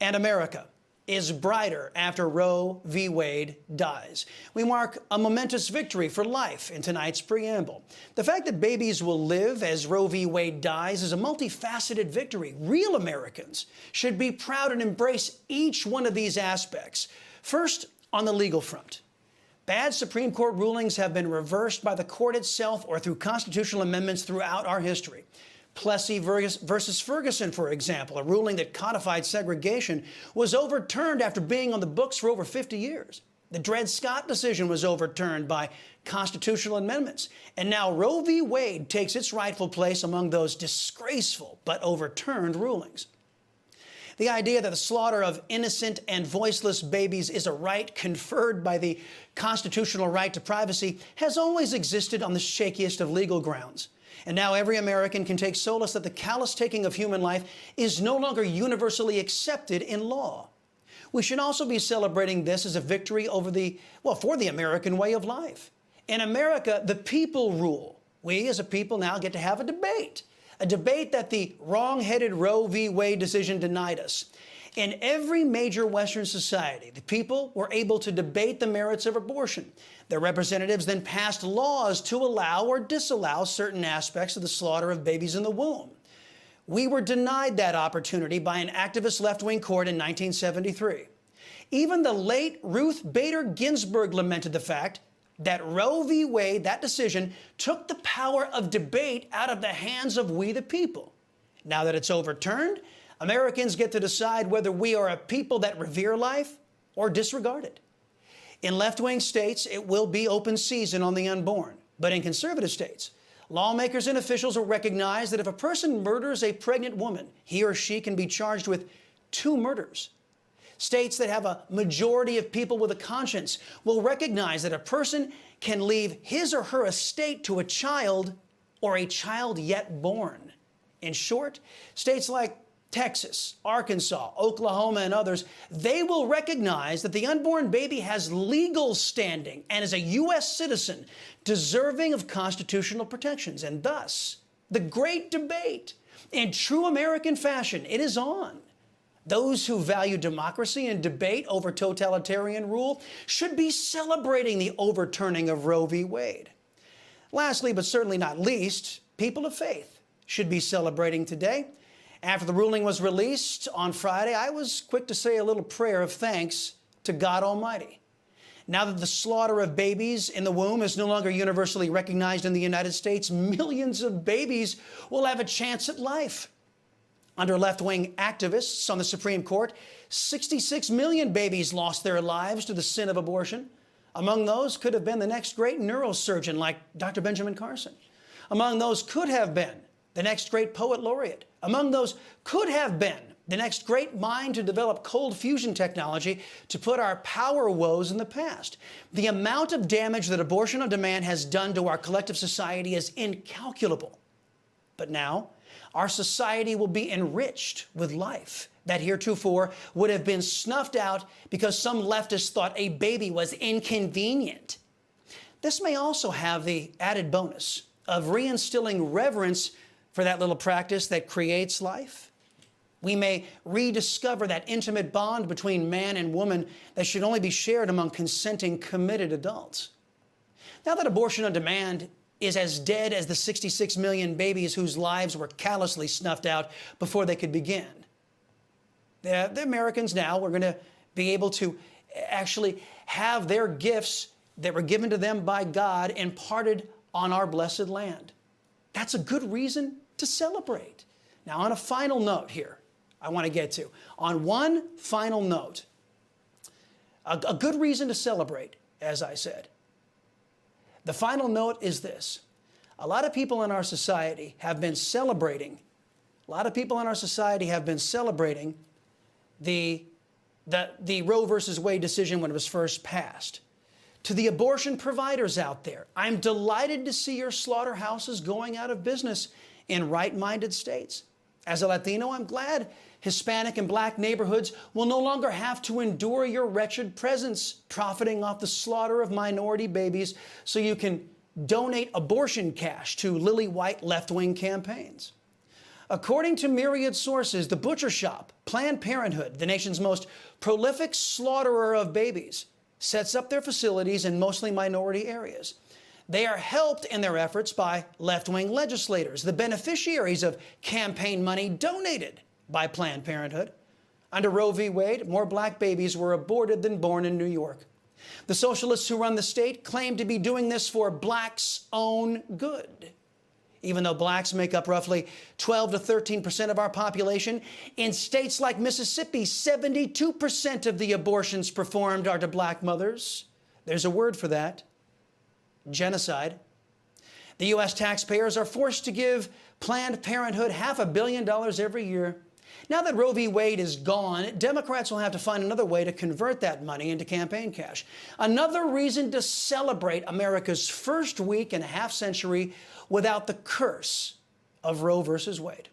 And America is brighter after Roe v. Wade dies. We mark a momentous victory for life in tonight's preamble. The fact that babies will live as Roe v. Wade dies is a multifaceted victory. Real Americans should be proud and embrace each one of these aspects. First, on the legal front. Bad Supreme Court rulings have been reversed by the court itself or through constitutional amendments throughout our history. Plessy versus Ferguson, for example, a ruling that codified segregation, was overturned after being on the books for over 50 years. The Dred Scott decision was overturned by constitutional amendments. And now Roe v. Wade takes its rightful place among those disgraceful but overturned rulings. The idea that the slaughter of innocent and voiceless babies is a right conferred by the constitutional right to privacy has always existed on the shakiest of legal grounds. And now every American can take solace that the callous taking of human life is no longer universally accepted in law. We should also be celebrating this as a victory over for the American way of life. In America, the people rule. We as a people now get to have a debate that the wrong-headed Roe v. Wade decision denied us. In every major Western society, the people were able to debate the merits of abortion. Their representatives then passed laws to allow or disallow certain aspects of the slaughter of babies in the womb. We were denied that opportunity by an activist left-wing court in 1973. Even the late Ruth Bader Ginsburg lamented the fact that Roe v. Wade, that decision, took the power of debate out of the hands of we the people. Now that it's overturned, Americans get to decide whether we are a people that revere life or disregard it. In left-wing states, it will be open season on the unborn. But in conservative states, lawmakers and officials will recognize that if a person murders a pregnant woman, he or she can be charged with 2 murders. States that have a majority of people with a conscience will recognize that a person can leave his or her estate to a child or a child yet born. In short, states like Texas, Arkansas, Oklahoma, and others, they will recognize that the unborn baby has legal standing and is a U.S. citizen deserving of constitutional protections. And thus, the great debate, in true American fashion, it is on. Those who value democracy and debate over totalitarian rule should be celebrating the overturning of Roe v. Wade. Lastly, but certainly not least, people of faith should be celebrating today. After the ruling was released on Friday, I was quick to say a little prayer of thanks to God Almighty. Now that the slaughter of babies in the womb is no longer universally recognized in the United States, millions of babies will have a chance at life. Under left-wing activists on the Supreme Court, 66 million babies lost their lives to the sin of abortion. Among those could have been the next great neurosurgeon like Dr. Benjamin Carson. Among those could have been the next great poet laureate. Among those could have been the next great mind to develop cold fusion technology to put our power woes in the past. The amount of damage that abortion on demand has done to our collective society is incalculable. But now, our society will be enriched with life that heretofore would have been snuffed out because some leftists thought a baby was inconvenient. This may also have the added bonus of reinstilling reverence for that little practice that creates life. We may rediscover that intimate bond between man and woman that should only be shared among consenting, committed adults. Now that abortion on demand is as dead as the 66 million babies whose lives were callously snuffed out before they could begin, the Americans now are going to be able to actually have their gifts that were given to them by God imparted on our blessed land. That's a good reason to celebrate. Now, on a final note here, I want to get to. On one final note, a good reason to celebrate, as I said. The final note is this. A lot of people in our society have been celebrating, the Roe versus Wade decision when it was first passed. To the abortion providers out there, I'm delighted to see your slaughterhouses going out of business in right-minded states. As a Latino, I'm glad Hispanic and Black neighborhoods will no longer have to endure your wretched presence, profiting off the slaughter of minority babies so you can donate abortion cash to lily-white left-wing campaigns. According to myriad sources, the butcher shop, Planned Parenthood, the nation's most prolific slaughterer of babies, sets up their facilities in mostly minority areas. They are helped in their efforts by left-wing legislators, the beneficiaries of campaign money donated by Planned Parenthood. Under Roe v. Wade, more black babies were aborted than born in New York. The socialists who run the state claim to be doing this for blacks' own good. Even though blacks make up roughly 12 to 13% of our population, in states like Mississippi, 72% of the abortions performed are to black mothers. There's a word for that: genocide. The U.S. taxpayers are forced to give Planned Parenthood $500 million every year. Now that Roe v. Wade is gone, Democrats will have to find another way to convert that money into campaign cash. Another reason to celebrate America's first week in a half-century without the curse of Roe versus Wade.